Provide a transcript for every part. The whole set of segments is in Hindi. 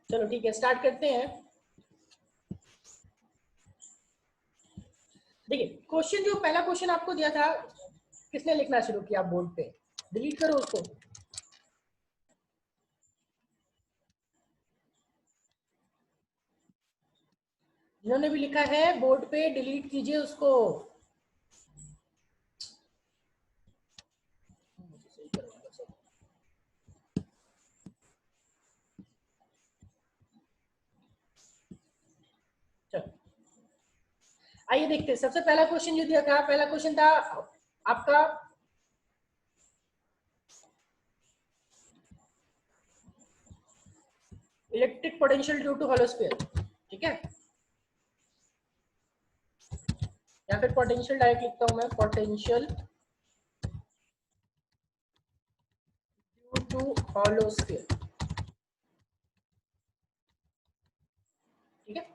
चलो ठीक है, स्टार्ट करते हैं। देखिए क्वेश्चन, जो पहला क्वेश्चन आपको दिया था, किसने लिखना शुरू किया बोर्ड पे? डिलीट करो उसको। जिन्होंने भी लिखा है बोर्ड पे, डिलीट कीजिए उसको। चलो आइए देखते हैं। सबसे पहला क्वेश्चन जो दिया था, पहला क्वेश्चन था आपका electric potential due to hollow sphere, ठीक है, या फिर पोटेंशियल डायरेक्ट लिखता हूं मैं, potential due to hollow sphere, ठीक है।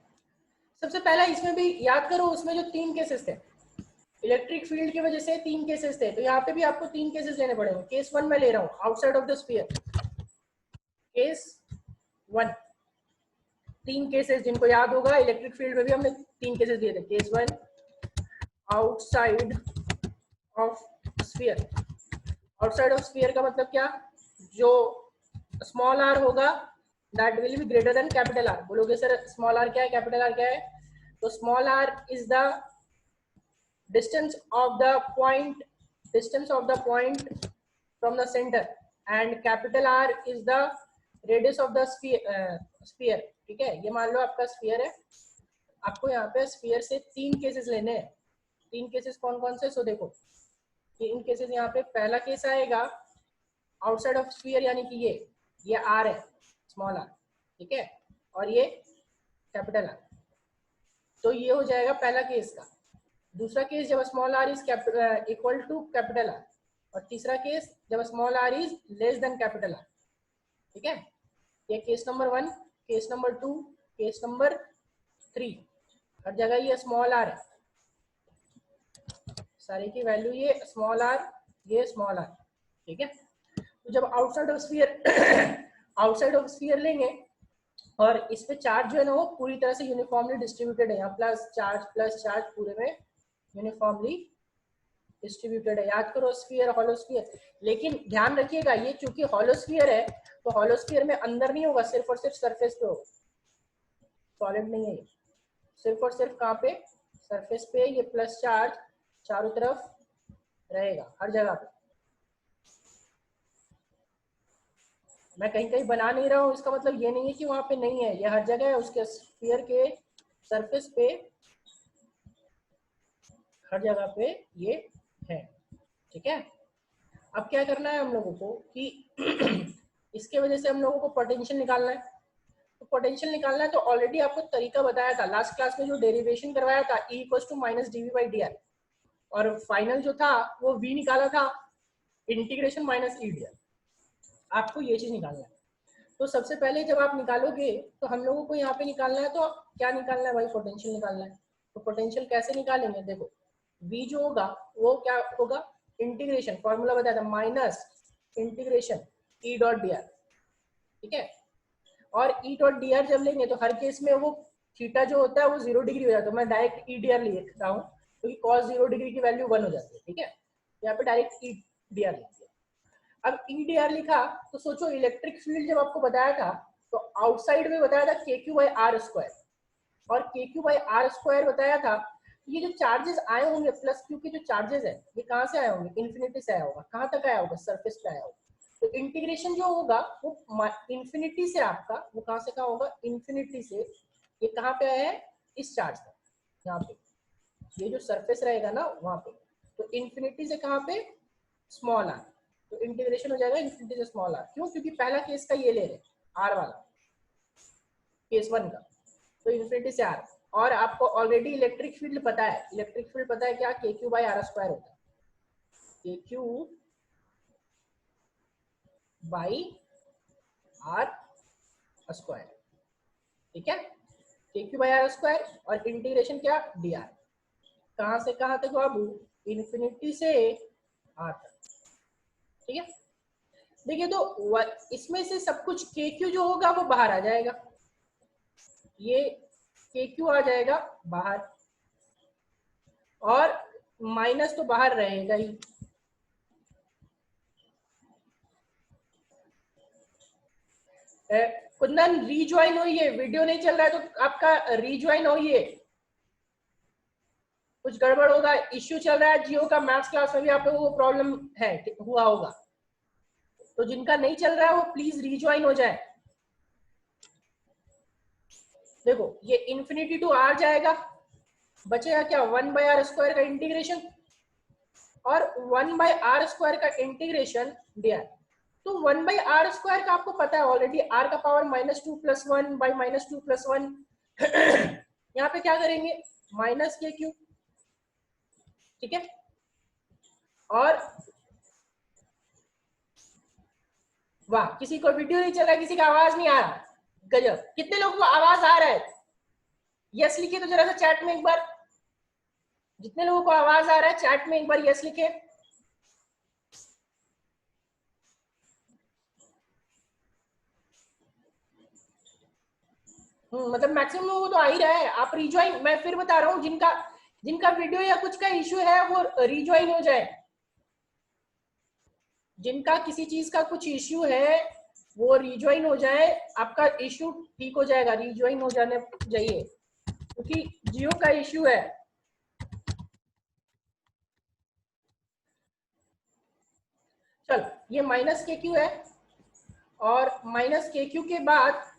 सबसे पहला इसमें भी याद करो, उसमें जो तीन केसेस थे, इलेक्ट्रिक फील्ड की वजह से तीन केसेस थे, तो यहाँ पे भी आपको तीन केसेस लेने पड़ेंगे। केस वन में ले रहा हूँ, outside of the sphere. Case one, तीन केसेस जिनको याद होगा, इलेक्ट्रिक फील्ड में भी हमने तीन केसेस दिए थे। Case one, outside of sphere. Outside of sphere का मतलब क्या? जो स्मॉल आर होगा that will be greater than capital R. बोलोगे सर स्मॉल आर क्या है, कैपिटल आर क्या है? तो small are is the distance of the point from the center, and capital R is the radius of the sphere, ठीक है। ये मान लो आपका स्फीयर है, आपको यहाँ पे स्फीयर से तीन केसेस लेने हैं। तीन केसेस कौन कौन से? सो देखो, तीन केसेस यहाँ पे, पहला केस आएगा आउटसाइड ऑफ स्फीयर, यानी कि ये आर है, स्मॉल आर, ठीक है, और ये कैपिटल आर। तो ये हो जाएगा पहला केस का। दूसरा केस जब small are is equal to capital R, और तीसरा केस जब small are is less than capital R, ठीक है। ये case number one, case number two, case number three. हर जगह ये स्मॉल आर है, सारे की वैल्यू ये स्मॉल आर, ये स्मॉल आर, ठीक है। तो जब outside of sphere outside of sphere लेंगे, और इस पे चार्ज जो है ना वो पूरी तरह से यूनिफॉर्मली डिस्ट्रीब्यूटेड है, यहाँ प्लस चार्ज पूरे में यूनिफॉर्मली डिस्ट्रीब्यूटेड है। याद करो स्फीयर, हॉलो स्फीयर। लेकिन ध्यान रखिएगा, ये चूंकि हॉलो स्फीयर है, तो हॉलो स्फीयर में अंदर नहीं होगा, सिर्फ और सिर्फ सरफेस पे होगा, सॉलिड नहीं है ये। सिर्फ और सिर्फ कहाँ पे? सरफेस पे। ये प्लस चार्ज चारों तरफ रहेगा, हर जगह पे। मैं कहीं कहीं बना नहीं रहा हूँ, इसका मतलब ये नहीं है कि वहां पे नहीं है, ये हर जगह है, उसके स्फीयर के सरफेस पे हर जगह पे ये है, ठीक है। अब क्या करना है हम लोगों को कि इसके वजह से हम लोगों को पोटेंशियल निकालना है। तो पोटेंशियल निकालना है तो ऑलरेडी आपको तरीका बताया था लास्ट क्लास में, जो डेरिवेशन करवाया था, E equals to minus dv/dr, और फाइनल जो था वो V निकाला था, इंटीग्रेशन माइनस EdR। आपको ये चीज निकालना है। तो सबसे पहले जब आप निकालोगे तो हम लोगों को यहाँ पे निकालना है, तो क्या निकालना है भाई? पोटेंशियल निकालना है। तो पोटेंशियल कैसे निकालेंगे? देखो, V जो होगा वो क्या होगा? इंटीग्रेशन, फॉर्मूला बताया था, minus integration E dot D R, ठीक है। और E डॉट डी आर जब लेंगे तो हर केस में वो थीटा जो होता है वो 0 डिग्री हो जाता है। तो मैं डायरेक्ट ई डी आर लिखता हूँ, क्योंकि cos 0 डिग्री की वैल्यू 1 हो जाती है, ठीक है। यहाँ पे डायरेक्ट ई डी आर लिख दिया। अब ई डी आर लिखा तो सोचो, इलेक्ट्रिक फील्ड जब आपको बताया था तो आउटसाइड में बताया था के क्यू बाई आर स्क्वायर, और के क्यू बाई आर स्क्वायर बताया था। ये जो चार्जेस आए होंगे प्लस क्यू के जो चार्जेस है, ये कहाँ से आए होंगे? इन्फिनिटी से आया होगा। कहाँ तक आया होगा? सरफेस पे आया होगा। तो इंटीग्रेशन जो होगा वो इन्फिनिटी से आपका, वो कहाँ से कहाँ होगा? इन्फिनिटी से। ये कहाँ पे आया है? इस चार्ज का, यहाँ पे, ये जो सरफेस रहेगा ना वहां पे। तो इन्फिनिटी से कहाँ पे? Small are. तो इंटीग्रेशन हो जाएगा इन्फिनिटी से स्मॉल आर। क्यों? क्योंकि पहला केस का ये ले रहे आर वाला, केस वन का, तो इन्फिनिटी से आर। और आपको ऑलरेडी इलेक्ट्रिक फील्ड पता है, इलेक्ट्रिक फील्ड पता है क्या? के क्यू बाई आर स्क्वायर होता है, के क्यू बाई आर स्क्वायर, ठीक है। के क्यू बाई आर स्क्वायर, और इंटीग्रेशन क्या? D R. कहां से कहां तक बाबू? इन्फिनिटी से आर तक, ठीक है। देखिए तो इसमें से सब कुछ के क्यू जो होगा वो बाहर आ जाएगा, ये के क्यू आ जाएगा बाहर, और माइनस तो बाहर रहेगा ही। कुंदन रीज्वाइन होइए, वीडियो नहीं चल रहा है तो आपका रीज्वाइन होइए, कुछ गड़बड़ होगा, इश्यू चल रहा है जियो का। मैथ्स क्लास में भी आप लोगों को प्रॉब्लम है हुआ होगा, तो जिनका नहीं चल रहा है वो प्लीज रीज्वाइन हो जाए। देखो ये इन्फिनिटी टू आर जाएगा, बचेगा क्या, 1/r² का इंटीग्रेशन, और 1/r² का इंटीग्रेशन डी आर। तो 1/r² का आपको पता है ऑलरेडी, r का पावर -2 + 1 बाई -2 + 1। यहाँ पे क्या करेंगे, माइनस के क्यू, ठीक है। और वाह, किसी को वीडियो नहीं चल रहा, किसी का आवाज नहीं आ रहा, गजब। कितने लोगों को आवाज आ रहा है, यस लिखिए तो जरा सा चैट में एक बार। जितने लोगों को आवाज आ रहा है चैट में एक बार यस लिखे। मतलब मैक्सिमम लोगों को तो आ ही रहा है। आप रिज्वाइन, मैं फिर बता रहा हूँ, जिनका जिनका वीडियो या कुछ का इश्यू है वो रिज्वाइन हो जाए। जिनका किसी चीज का कुछ इश्यू है वो रिज्वाइन हो जाए, आपका इश्यू ठीक हो जाएगा, रिज्वाइन हो जाने चाहिए, क्योंकि जियो का इश्यू है। चल ये माइनस के क्यू है, और माइनस के क्यू के बाद,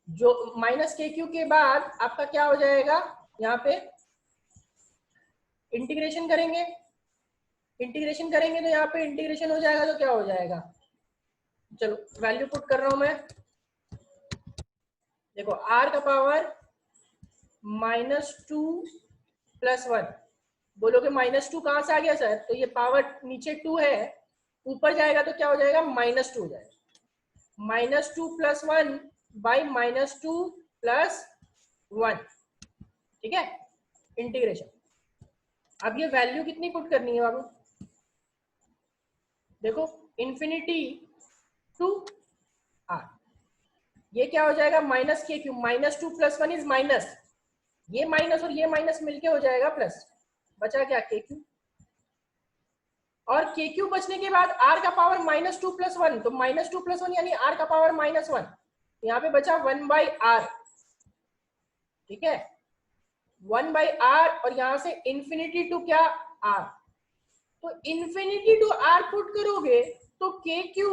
जो माइनस के क्यू के बाद आपका क्या हो जाएगा, यहाँ पे इंटीग्रेशन करेंगे। इंटीग्रेशन करेंगे तो यहाँ पे इंटीग्रेशन हो जाएगा, तो क्या हो जाएगा, चलो वैल्यू पुट कर रहा हूं मैं। देखो r का पावर -2 + 1, बोलोगे -2 कहां से आ गया सर, तो ये पावर नीचे 2 है, ऊपर जाएगा तो क्या हो जाएगा, -2 हो जाएगा। -2 + 1 बाई -2 + 1, ठीक है, इंटीग्रेशन। अब ये वैल्यू कितनी पुट करनी है बाबू, देखो इन्फिनिटी टू r, ये क्या हो जाएगा, माइनस के क्यू, -2 + 1 इज माइनस, ये माइनस और ये माइनस मिलके हो जाएगा प्लस, बचा क्या के क्यू। और के क्यू बचने के बाद r का पावर -2 + 1, तो -2 + 1 यानी r का पावर -1, यहाँ पे बचा 1/r, ठीक है, 1/r, और यहाँ से इन्फिनिटी टू क्या r, तो इन्फिनिटी टू r पुट करोगे तो के क्यू,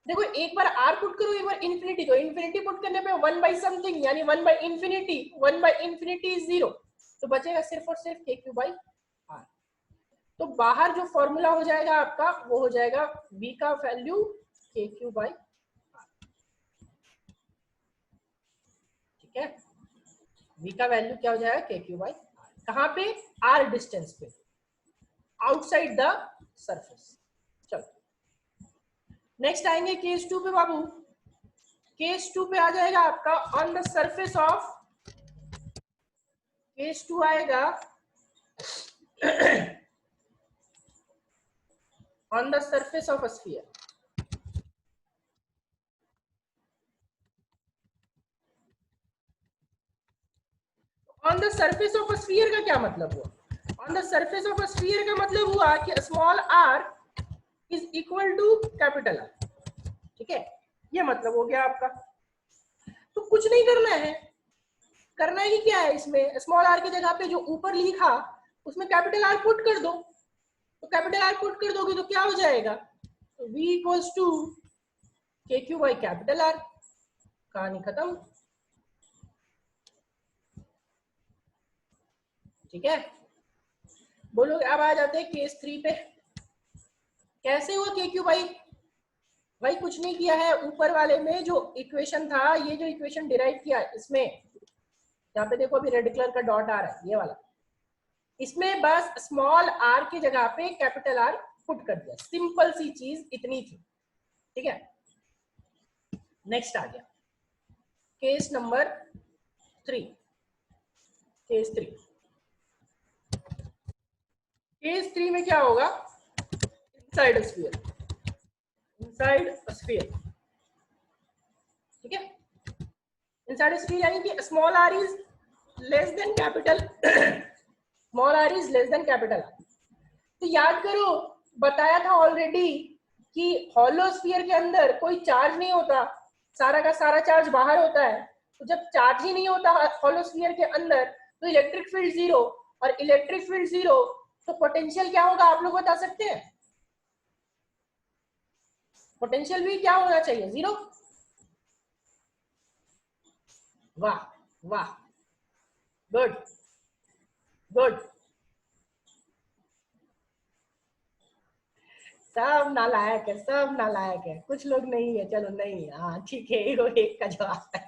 देखो एक बार r पुट करो, एक बार इन्फिनिटी, तो इन्फिनिटी पुट करने पे 1/समथिंग यानी 1/इन्फिनिटी, 1/इन्फिनिटी इज 0, तो बचेगा सिर्फ और सिर्फ के क्यू बाई r। तो बाहर जो फॉर्मूला हो जाएगा आपका वो हो जाएगा v का वैल्यू के क्यू बाई r, ठीक है, v का वैल्यू क्या हो जाएगा, के क्यू बाई r, कहाँ पे, r डिस्टेंस पे, आउटसाइड द सरफेस। चलो नेक्स्ट आएंगे केस 2 पे बाबू। केस 2 पे आ जाएगा आपका on the surface of, case 2 आएगा on the surface of a sphere। on the surface of a sphere का क्या मतलब हुआ, on the surface of a sphere का मतलब हुआ कि small r is equal to capital R, ठीक है, ये मतलब हो गया आपका। तो कुछ नहीं करना है, करना ही क्या है इसमें, स्मॉल r की जगह पे जो ऊपर लिखा उसमें कैपिटल R पुट कर दो, तो कैपिटल R पुट कर दोगे तो क्या हो जाएगा, v इक्वल्स टू के क्यू बाई कैपिटल R, कहानी खत्म, ठीक है। बोलो अब आ जाते हैं केस 3 पे। कैसे हुआ के क्यू बाई, भाई कुछ नहीं किया है, ऊपर वाले में जो इक्वेशन था, ये जो इक्वेशन डिराइव किया इसमें, यहाँ पे देखो अभी रेड कलर का डॉट आ रहा है, ये वाला, इसमें बस स्मॉल r की जगह पे कैपिटल R पुट कर दिया, सिंपल सी चीज इतनी थी, ठीक है। नेक्स्ट आ गया केस नंबर 3। केस 3, केस 3 में क्या होगा, इनसाइड स्फीयर, इनसाइड स्फीयर, ठीक है। इनसाइड स्फीयर यानी कि small are is less than capital small are is less than capital R. तो याद करो, बताया था ऑलरेडी कि हॉलो स्फीयर के अंदर कोई चार्ज नहीं होता, सारा का सारा चार्ज बाहर होता है। तो जब चार्ज ही नहीं होता हॉलो स्फीयर के अंदर तो इलेक्ट्रिक फील्ड जीरो, और इलेक्ट्रिक फील्ड जीरो तो पोटेंशियल क्या होगा आप लोग बता सकते हैं? पोटेंशियल भी क्या होना चाहिए? जीरो। वाह वाह, गुड गुड। सब नालायक है, सब नालायक है, कुछ लोग नहीं है, चलो नहीं, हाँ ठीक है, एक का जवाब है।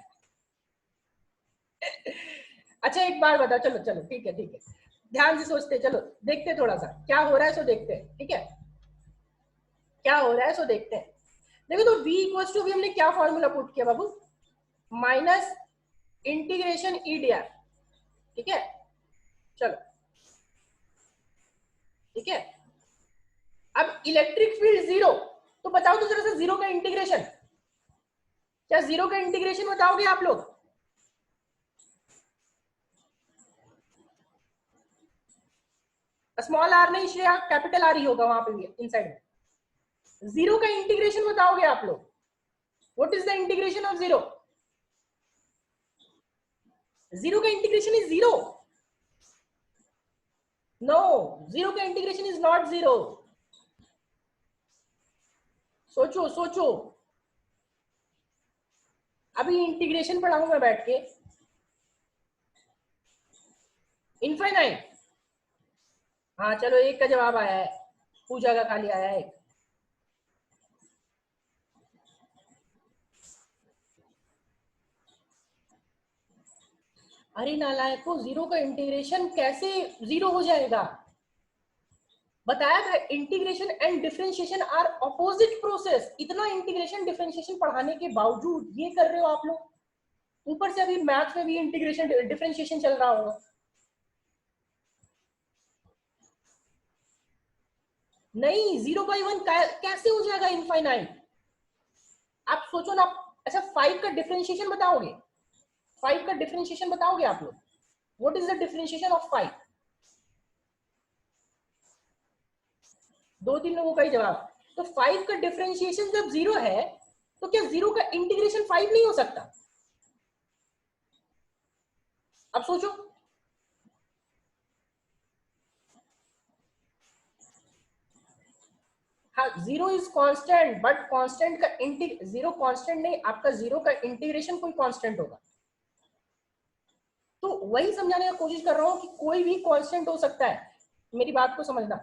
अच्छा एक बार बता, चलो चलो ठीक है ठीक है, ध्यान से सोचते, चलो देखते थोड़ा सा क्या हो रहा है, सो देखते हैं, ठीक है क्या हो रहा है सो देखते हैं। देखो तो v इक्वल्स टू वी हमने क्या फॉर्मूला पुट किया बाबू? Minus integration E D R, ठीक है चलो ठीक है। अब इलेक्ट्रिक फील्ड जीरो, तो बताओ तो जरा सा जीरो का इंटीग्रेशन, क्या जीरो का इंटीग्रेशन बताओगे आप लोग? स्मॉल आर नहीं श्रेया, कैपिटल आर ही होगा वहां पे भी इनसाइड में। जीरो का इंटीग्रेशन बताओगे आप लोग? What is the integration of zero? Zero का integration is zero. No, zero का इंटीग्रेशन इज नॉट जीरो। सोचो सोचो, अभी इंटीग्रेशन पढ़ाऊं मैं बैठ के, इनफाइनाइट। हाँ चलो एक का जवाब आया है, पूजा का खाली आया है। अरे नालायको, जीरो का इंटीग्रेशन कैसे जीरो हो जाएगा? बताया था integration and differentiation are opposite process. इतना इंटीग्रेशन डिफरेंशिएशन पढ़ाने के बावजूद ये कर रहे हो आप लोग, ऊपर से अभी मैथ्स में भी इंटीग्रेशन डिफरेंशिएशन चल रहा होगा। नहीं, 0/1 कैसे हो जाएगा इनफाइनाइट? आप सोचो ना। अच्छा 5 का डिफरेंशिएशन बताओगे? 5 का डिफरेंशिएशन बताओगे आप लोग? What is the differentiation of 5? दो तीन लोगों का ही जवाब। तो 5 का डिफरेंशिएशन जब जीरो है तो क्या जीरो का इंटीग्रेशन 5 नहीं हो सकता? अब सोचो। हाँ zero is constant, but constant का जीरो कांस्टेंट नहीं, आपका जीरो का इंटीग्रेशन कोई कांस्टेंट होगा। तो वही समझाने की कोशिश कर रहा हूं कि कोई भी कांस्टेंट हो सकता है। मेरी बात को समझना,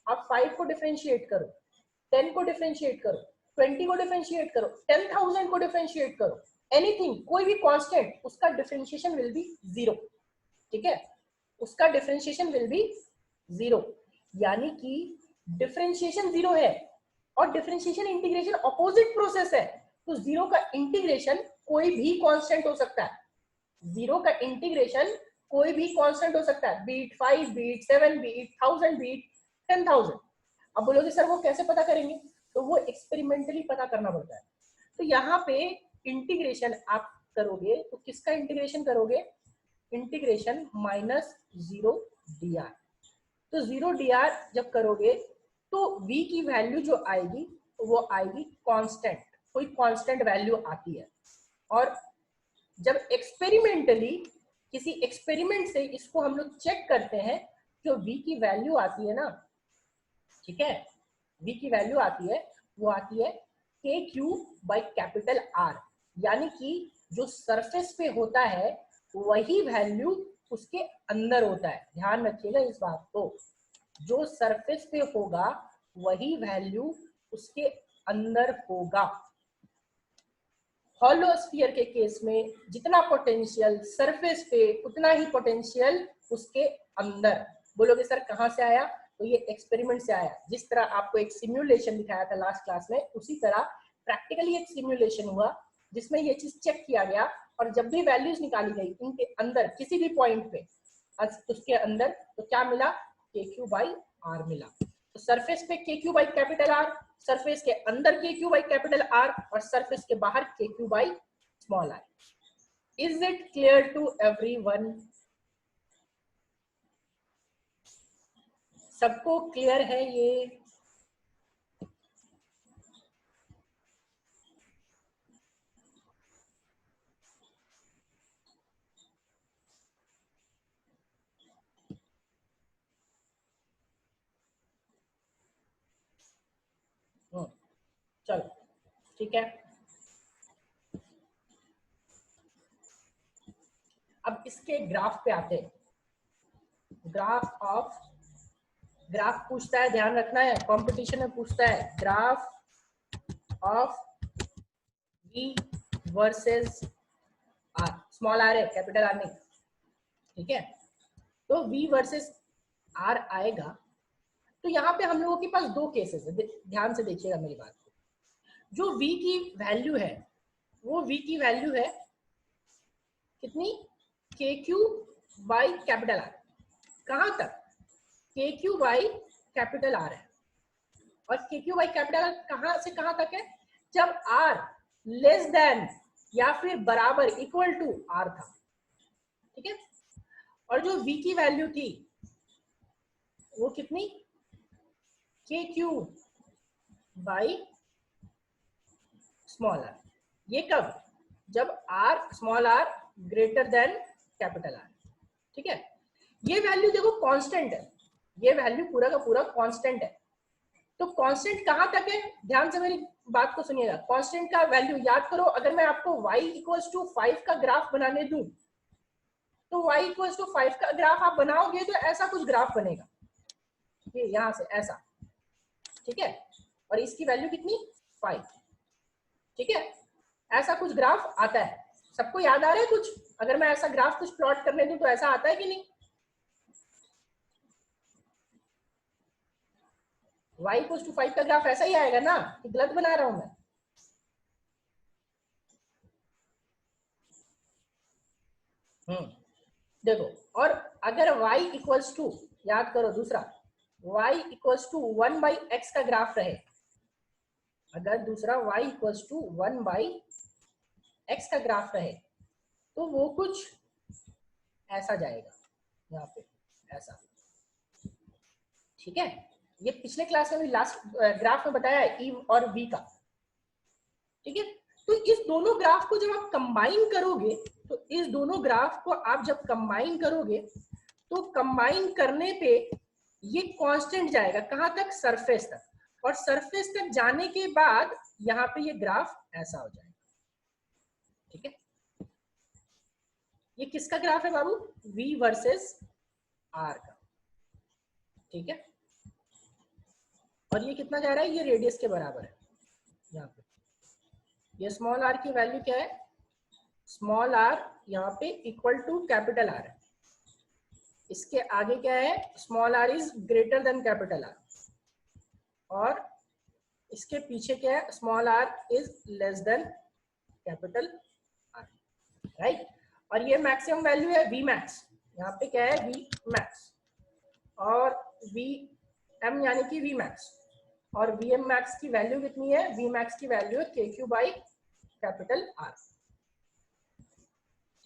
आप 5 को डिफरेंशिएट करो, 10 को डिफरेंशिएट करो, 20 को डिफरेंशिएट करो, 10,000 को डिफरेंशिएट करो, एनीथिंग, कोई भी कांस्टेंट, उसका डिफरेंशिएशन विल बी जीरो, ठीक है, उसका डिफरेंशिएशन विल बी जीरो। यानी कि डिफरेंशिएशन जीरो है और डिफरेंशिएशन इंटीग्रेशन ऑपोजिट प्रोसेस है, तो जीरो का इंटीग्रेशन कोई भी कांस्टेंट हो सकता है। जीरो का इंटीग्रेशन कोई भी कांस्टेंट हो सकता है, बीट 5, बीट 7, बीट 1000, बीट 10,000। अब बोलोगे सर वो कैसे पता करेंगे? तो वो एक्सपेरिमेंटली पता करना पड़ता है। तो यहाँ पे इंटीग्रेशन आप करोगे तो किसका इंटीग्रेशन करोगे? Integration minus zero D R. तो जीरो डी आर जब करोगे तो v की वैल्यू जो आएगी वो आएगी कांस्टेंट, कोई कांस्टेंट वैल्यू आती है। और जब एक्सपेरिमेंटली किसी एक्सपेरिमेंट से इसको हम लोग चेक करते हैं, जो v की वैल्यू आती है ना, ठीक है, v की वैल्यू आती है, वो आती है के क्यू बाई कैपिटल आर। यानी कि जो सरफेस पे होता है वही वैल्यू उसके अंदर होता है। ध्यान रखिएगा इस बात को, जो सरफेस पे होगा वही वैल्यू उसके अंदर होगा। हॉलो स्फीयर के केस में जितना पोटेंशियल सरफेस पे उतना ही पोटेंशियल उसके अंदर। बोलोगे सर कहां से आया? तो ये एक्सपेरिमेंट से आया। जिस तरह आपको एक सिमुलेशन दिखाया था लास्ट क्लास में, उसी तरह प्रैक्टिकली एक सिमुलेशन हुआ जिसमें ये चीज चेक किया गया, और जब भी वैल्यूज निकाली गई इनके अंदर किसी भी पॉइंट पे उसके अंदर, तो क्या मिला? के क्यू बाई आर मिला। तो सरफेस पे के Q by capital R, surface के अंदर के क्यू बाई कैपिटल आर, और सरफेस के बाहर के Q by small I. Is it clear to everyone? सबको क्लियर है ये? चलो ठीक है. अब इसके ग्राफ पे आते हैं. ग्राफ पूछता है, ध्यान रखना है, कंपटीशन में पूछता है graph of V versus R. Small are है, कैपिटल आर नहीं. ठीक है, तो V वर्सेस R आएगा. तो यहाँ पे हम लोगों के पास दो केसेस है, ध्यान से देखिएगा मेरी बात को. जो V की वैल्यू है वो V की वैल्यू है कितनी? KQ by capital R. कहां तक? KQ बाई कैपिटल आर है. और KQ बाई कैपिटल आर कहां से कहां तक है? जब R लेस देन या फिर बराबर इक्वल टू R था. ठीक है, और जो V की वैल्यू थी वो कितनी? KQ by small are. ये कब? जब R small r greater than capital R. ठीक है, ये वैल्यू देखो कांस्टेंट है, ये वैल्यू पूरा का पूरा कांस्टेंट है. तो कांस्टेंट कहां तक है? ध्यान से मेरी बात को सुनिएगा. कांस्टेंट का वैल्यू याद करो. अगर मैं आपको y इक्वल्स टू 5 का ग्राफ बनाने दूं तो y इक्वल्स टू 5 का ग्राफ आप बनाओगे तो ऐसा कुछ ग्राफ बनेगा, ये यहां से ऐसा. ठीक है, और इसकी वैल्यू कितनी? 5. ठीक है, ऐसा कुछ ग्राफ आता है. सबको याद आ रहा है कुछ? अगर मैं ऐसा ग्राफ कुछ प्लॉट करने दूं तो ऐसा आता है कि नहीं? y इक्वल्स टू 5 का ग्राफ ऐसा ही आएगा ना, कि गलत बना रहा हूं मैं? देखो, और अगर y इक्वल्स टू, याद करो दूसरा, y equals to 1 by x का ग्राफ रहे, अगर दूसरा y equals to 1 by x का ग्राफ रहे तो वो कुछ ऐसा जाएगा यहाँ पे, ऐसा. ठीक है, ये पिछले क्लास में भी लास्ट ग्राफ में बताया है ई और वी का. ठीक है, तो इस दोनों ग्राफ को जब आप कंबाइन करोगे, तो इस दोनों ग्राफ को आप जब कंबाइन करोगे तो कंबाइन करने पे ये कांस्टेंट जाएगा कहां तक? सरफेस तक. और सरफेस तक जाने के बाद यहाँ पे ये ग्राफ ऐसा हो जाएगा. ठीक है, ये किसका ग्राफ है बाबू? V वर्सेस R का. ठीक है, और ये कितना जा रहा है? ये रेडियस के बराबर है. यहाँ पे ये स्मॉल r की वैल्यू क्या है? स्मॉल r यहाँ पे इक्वल टू कैपिटल R है. इसके आगे क्या है? Small r is greater than capital R. और इसके पीछे क्या है? Small r is less than capital R. Right, और ये मैक्सिमम वैल्यू है V मैक्स. यहाँ पे क्या है? V max. और Vm यानी कि V मैक्स. और Vm मैक्स की वैल्यू कितनी है? V मैक्स की वैल्यू है KQ बाई कैपिटल R.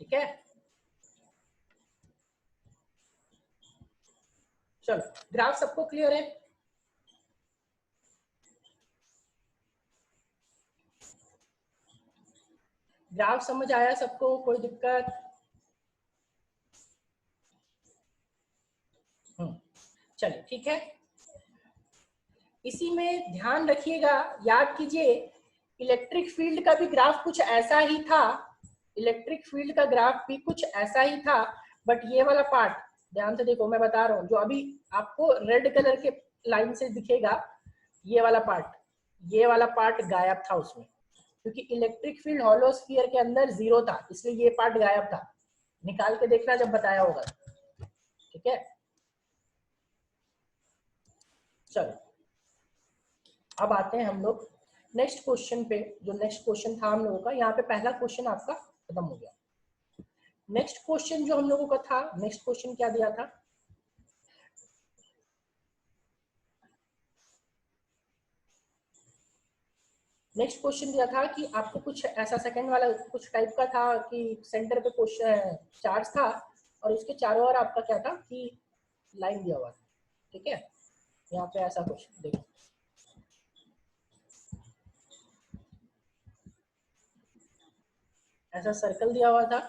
ठीक है, चलो ग्राफ सबको क्लियर है? ग्राफ समझ आया सबको? कोई दिक्कत? चलिए ठीक है. इसी में ध्यान रखिएगा, याद कीजिए, इलेक्ट्रिक फील्ड का भी ग्राफ कुछ ऐसा ही था. इलेक्ट्रिक फील्ड का ग्राफ भी कुछ ऐसा ही था, बट ये वाला पार्ट ध्यान से देखो, मैं बता रहा हूँ, जो अभी आपको रेड कलर के लाइन से दिखेगा, ये वाला पार्ट गायब था उसमें, क्योंकि इलेक्ट्रिक फील्ड हॉलो स्फीयर के अंदर 0 था, इसलिए ये पार्ट गायब था. निकाल के देखना जब बताया होगा. ठीक है, चलो अब आते हैं हम लोग नेक्स्ट क्वेश्चन पे. जो नेक्स्ट क्वेश्चन था हम लोगों का, यहाँ पे पहला क्वेश्चन आपका खत्म हो गया. नेक्स्ट क्वेश्चन जो हम लोगों का था, नेक्स्ट क्वेश्चन क्या दिया था? नेक्स्ट क्वेश्चन दिया था कि आपको कुछ ऐसा सेकंड वाला कुछ टाइप का था कि सेंटर पे क्वेश्चन चार्ज था और उसके चारों ओर आपका क्या था कि लाइन दिया हुआ था, ठीक है। यहाँ पे ऐसा कुछ देखो, ऐसा सर्कल दिया हुआ था,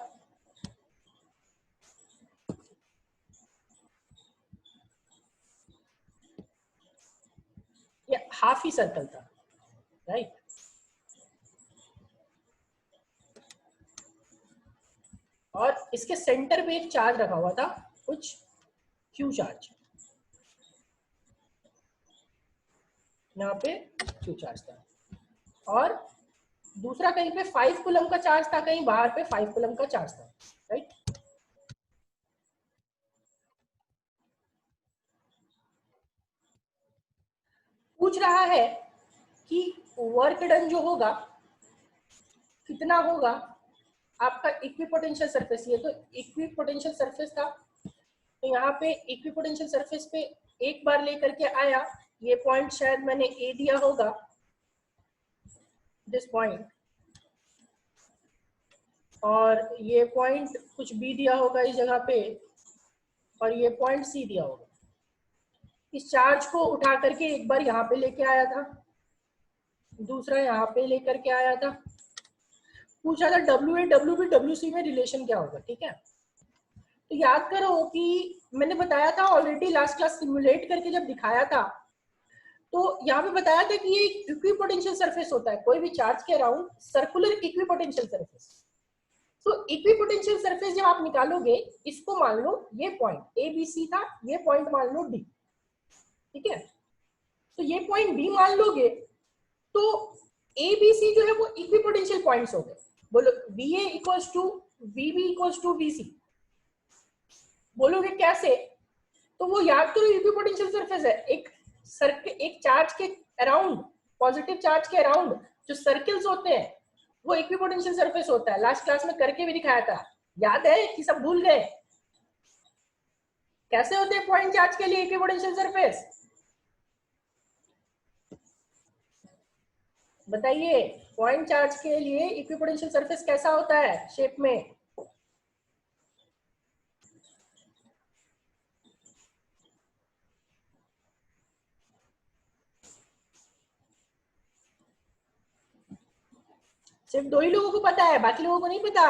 ये हाफ ही सर्कल था, राइट। और इसके सेंटर पे एक चार्ज रखा हुआ था, कुछ क्यू चार्ज, यहाँ पे क्यू चार्ज था। और दूसरा कहीं पे 5 कूलम का चार्ज था, कहीं बाहर पे 5 कूलम का चार्ज था, राइट। पूछ रहा है कि वर्क डन जो होगा कितना होगा आपका इक्विपोटेंशियल सरफेस, ये तो इक्विपोटेंशियल सरफेस था, तो यहाँ पे इक्विपोटेंशियल सरफेस पे एक बार लेकर के आया, ये पॉइंट शायद मैंने ए दिया होगा, दिस पॉइंट, और ये पॉइंट कुछ बी दिया होगा इस जगह पे, और ये पॉइंट सी दिया होगा। इस चार्ज को उठा करके एक बार यहाँ पे लेके आया था, दूसरा यहाँ पे लेकर के आया था, पूछा था W A W B W C में रिलेशन क्या होगा, ठीक है। तो याद करो कि मैंने बताया था ऑलरेडी लास्ट क्लास सिमुलेट करके जब दिखाया था, तो यहाँ पे बताया था कि ये इक्विपोटेंशियल सरफेस होता है, कोई भी चार्ज के अराउंड सर्कुलर इक्विपोटेंशियल सरफेस। तो इक्विपोटेंशियल सरफेस जब आप निकालोगे, इसको मान लो ये पॉइंट ए बी सी था, ये पॉइंट मान लो डी, ठीक है। तो ये पॉइंट डी मान लोगे तो ए बी सी जो है वो इक्विपोटेंशियल पॉइंट्स हो गए। बोलो V A equals to V B equals to V C, बोलोगे कैसे, तो वो याद करो इक्विपोटेंशियल सरफेस है, एक चार्ज के अराउंड, पॉजिटिव चार्ज के अराउंड जो सर्कल्स होते हैं वो इक्विपोटेंशियल सरफेस होता है। लास्ट क्लास में करके भी दिखाया था, याद है कि सब भूल गए? कैसे होते हैं पॉइंट चार्ज के लिए इक्विपोटेंशियल सरफेस, बताइए। पॉइंट चार्ज के लिए इक्विपोटेंशियल सरफेस कैसा होता है शेप में? सिर्फ 2 ही लोगों को पता है, बाकी लोगों को नहीं पता।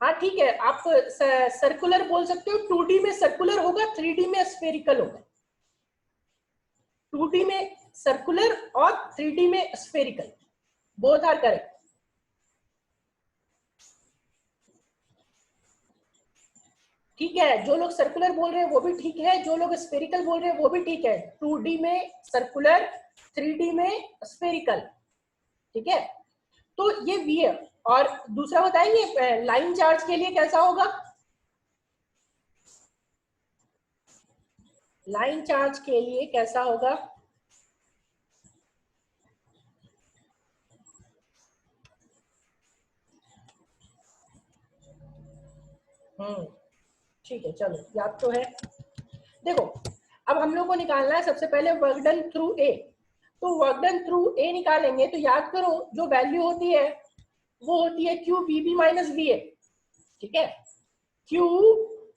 हाँ ठीक है, आप सर्कुलर बोल सकते हो, 2D में सर्कुलर होगा, 3D में स्फेरिकल होगा। 2D में सर्कुलर और 3D में स्फेरिकल, बोथ आर करेक्ट। ठीक है, जो लोग सर्कुलर बोल रहे हैं वो भी ठीक है, जो लोग स्फेरिकल बोल रहे हैं वो भी ठीक है। 2D में सर्कुलर, 3D में स्फेरिकल, ठीक है। तो ये वी है। और दूसरा बताएंगे लाइन चार्ज के लिए कैसा होगा? लाइन चार्ज के लिए कैसा होगा? ठीक है, चलो याद तो है। देखो, अब हम लोग को निकालना है सबसे पहले वर्क डन थ्रू ए। तो वर्क डन थ्रू ए निकालेंगे तो याद करो जो वैल्यू होती है वो होती है Q B B minus B A, ठीक है। Q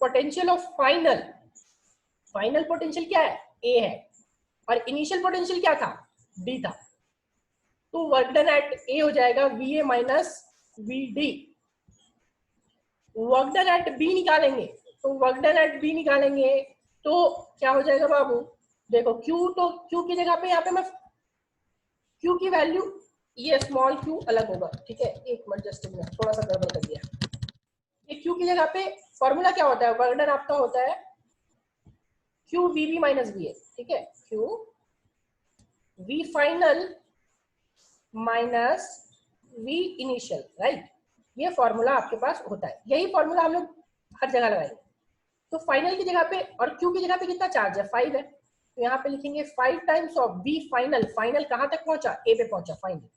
potential of final, final potential क्या है? ए है, और इनिशियल पोटेंशियल क्या था? डी था। तो वर्क डन एट ए हो जाएगा V A minus V D. Work done at B निकालेंगे, तो वर्क डन एट बी निकालेंगे तो क्या हो जाएगा बाबू? देखो क्यू, तो क्यू की जगह पे यहाँ पे मैं क्यू की वैल्यू, ये स्मॉल क्यू अलग होगा, ठीक है। एक मिनट, जस्ट थोड़ा सा गड़बड़ कर दिया। ये क्यू की जगह पे फॉर्मूला क्या होता है? वर्क डन आपका होता है Q V B minus B A, ठीक है। Q V final minus V initial, right. ये फॉर्मूला आपके पास होता है, यही फॉर्मूला हम लोग हर जगह लगाएंगे। तो फाइनल की जगह पे और क्यू की जगह पे कितना चार्ज है? 5 है, तो यहाँ पे लिखेंगे 5 times of V final. Final कहां तक पहुंचा? ए पे पहुंचा फाइनल,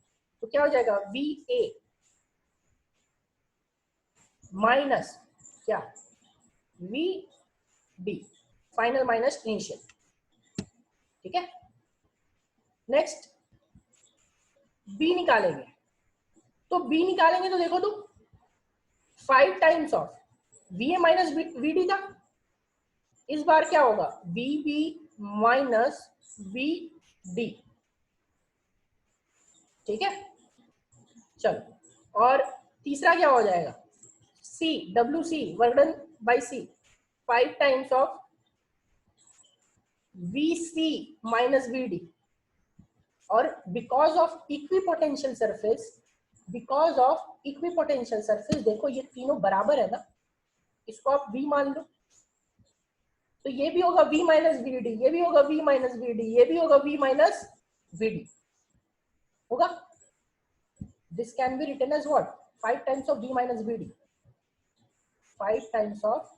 तो क्या हो जाएगा? वी ए माइनस क्या? V B, final minus initial. ठीक है। नेक्स्ट बी निकालेंगे, तो बी निकालेंगे तो देखो तो 5 times of V A minus V D था, इस बार क्या होगा V B minus V D. ठीक है, चलो और तीसरा क्या हो जाएगा C W C work done by C 5 times of V C minus V D. और because of equipotential surface, because of equipotential surface, देखो ये तीनों बराबर है ना, इसको आप v मान लो, तो ये भी होगा v माइनस वी डी, ये भी होगा v माइनस वी डी, ये भी होगा v माइनस वी डी होगा। This can be written as what 5 times of v minus V D, 5 times of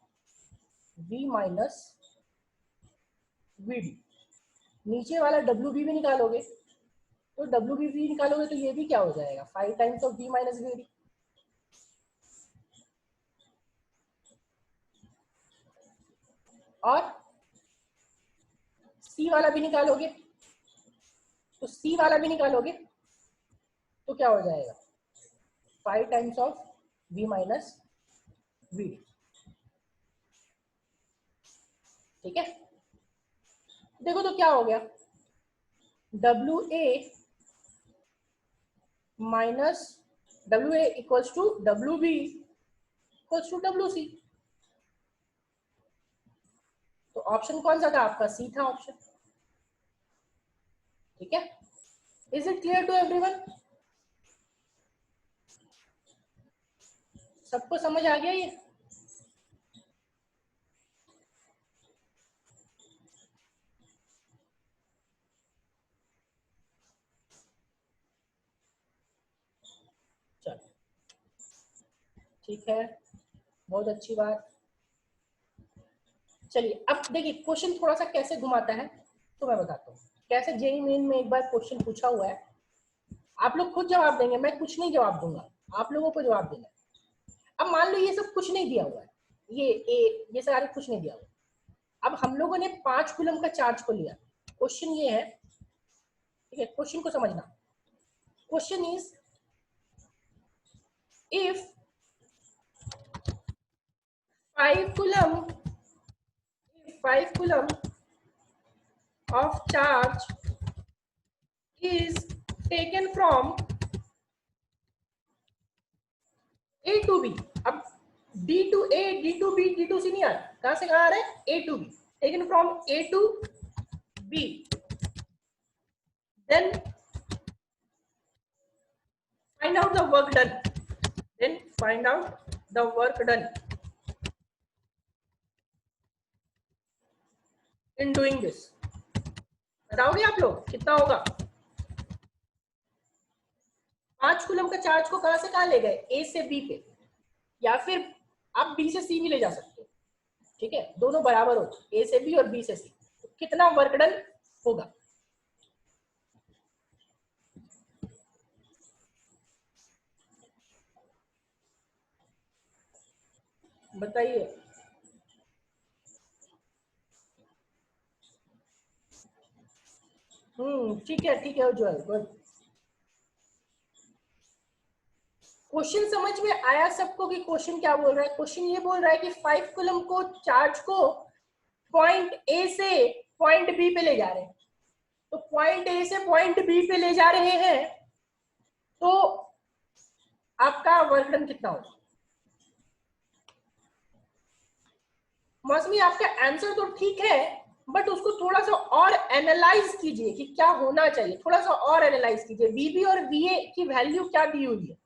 v minus V D. नीचे वाला WB भी निकालोगे, तो WB निकालोगे तो ये भी क्या हो जाएगा 5 times of v minus V D. और C वाला भी निकालोगे, तो C वाला भी निकालोगे तो क्या हो जाएगा 5 times of v minus V D. ठीक है, देखो तो क्या हो गया W A minus W A equals to W B equals to W C. तो ऑप्शन कौन सा था आपका सी था ऑप्शन। ठीक है, is it clear to everyone, सबको समझ आ गया ये। चलो ठीक है, बहुत अच्छी बात। चलिए अब देखिए क्वेश्चन थोड़ा सा कैसे घुमाता है तो मैं बताता हूँ कैसे। जेईई मेन में एक बार क्वेश्चन पूछा हुआ है, आप लोग खुद जवाब देंगे, मैं कुछ नहीं जवाब दूंगा, आप लोगों को जवाब देना है। अब मान लो ये सब कुछ नहीं दिया हुआ है, ये सारे कुछ नहीं दिया हुआ। अब हम लोगों ने 5 कूलम का चार्ज को लिया। क्वेश्चन ये है, ठीक है, क्वेश्चन को समझना। Question is if 5 coulomb of charge is taken from A to B। अब D to A, D to B, D to C नहीं आ रहा, कहां से कहां आ रहा है A to B, taken from A to B, then find out the work done, then find out the work done in doing this। बताओगे आप लोग कितना होगा। 5 कूलम का चार्ज को कहां से कहां ले गए A से B पे, या फिर आप B से C भी ले जा सकते हो। ठीक है, दोनों बराबर हो A से B और B से C, तो कितना वर्क डन होगा बताइए। ठीक है उज्जवल, गुड। क्वेश्चन समझ में आया सबको कि क्वेश्चन क्या बोल रहा है। क्वेश्चन ये बोल रहा है कि 5 कूलम को चार्ज को पॉइंट ए से पॉइंट बी पे ले जा रहे हैं, तो पॉइंट ए से पॉइंट बी पे ले जा रहे हैं, तो आपका वर्क डन कितना होगा। मौसमी आपका आंसर तो ठीक है, बट उसको थोड़ा सा और एनालाइज कीजिए कि क्या होना चाहिए, थोड़ा सा और एनालाइज कीजिए। वीबी और वीए की वैल्यू क्या दी हुई है,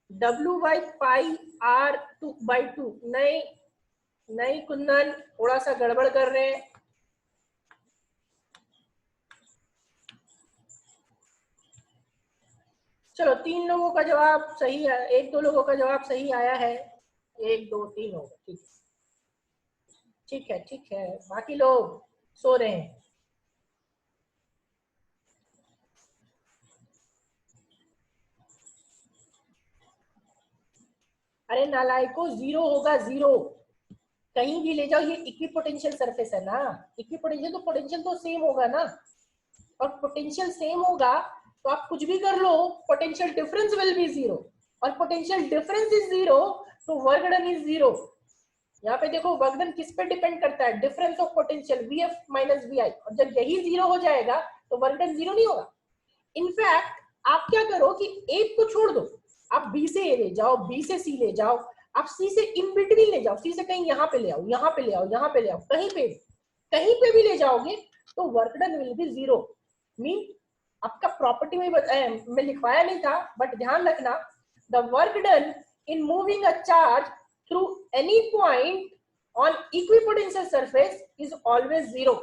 W बाई पाई R/2/2। नहीं नहीं कुंदन, थोड़ा सा गड़बड़ कर रहे हैं। चलो 3 लोगों का जवाब सही है, 1-2 लोगों का जवाब सही आया है, 1 2 3 होगा। ठीक ठीक है, बाकी लोग सो रहे हैं। अरे नालायको, 0 होगा 0, कहीं भी ले जाओ, ये इक्विपोटेंशियल सरफेस है ना, इक्विपोटेंशियल तो पोटेंशियल तो सेम होगा ना, और पोटेंशियल सेम होगा तो आप कुछ भी कर लो, potential difference will be zero, और पोटेंशियल डिफरेंस इज जीरो तो वर्क डन इज जीरो। यहाँ पे देखो वर्क डन किस पे डिपेंड करता है, difference of potential V F minus V I, और जब यही जीरो हो जाएगा तो वर्क डन जीरो नहीं होगा। इनफैक्ट आप क्या करो कि एक को छोड़ दो, आप बी से ए ले जाओ, बी से सी ले जाओ, आप सी से इन बिटवीन ले जाओ, सी से कहीं यहाँ पे ले आओ, यहाँ पे ले आओ, यहाँ पे ले आओ, कहीं पे भी ले जाओगे तो work done will be zero. Mean आपका प्रॉपर्टी में लिखवाया नहीं था, बट ध्यान रखना, the work done in moving a charge through any point on equipotential surface is always zero.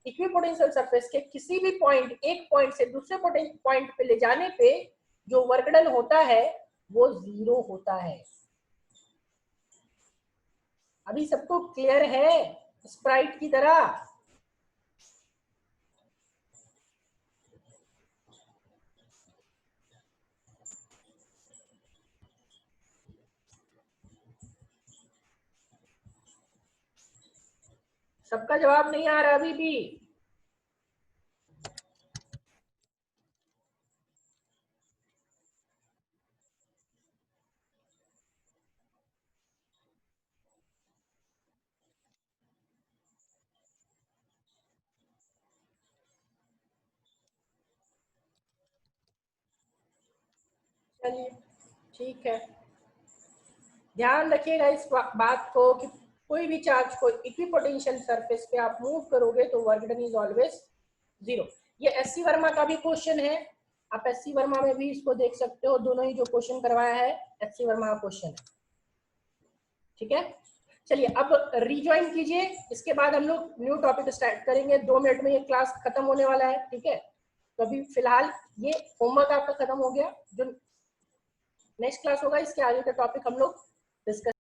Equipotential surface के किसी भी पॉइंट, एक पॉइंट से दूसरे पॉइंट पे ले जाने पे जो वर्क डन होता है वो जीरो होता है। अभी सबको क्लियर है स्प्राइट की तरह? सबका जवाब नहीं आ रहा अभी भी? चलिए ठीक है, ध्यान रखिएगा इस बात को कि कोई भी चार्ज को इक्विपोटेंशियल सरफेस पे आप मूव करोगे तो work done is always zero. ये एससी वर्मा का भी क्वेश्चन है, आप एससी वर्मा में भी इसको देख सकते हो, दोनों ही जो क्वेश्चन करवाया है एससी वर्मा का क्वेश्चन है। ठीक है, चलिए अब रिज्वाइन कीजिए, इसके बाद हम लोग न्यू टॉपिक स्टार्ट करेंगे। 2 मिनट में ये क्लास खत्म होने वाला है। ठीक है, तो अभी फिलहाल ये होमवर्क आपका खत्म हो गया, जो नेक्स्ट क्लास होगा इसके आगे का टॉपिक हम लोग डिस्कस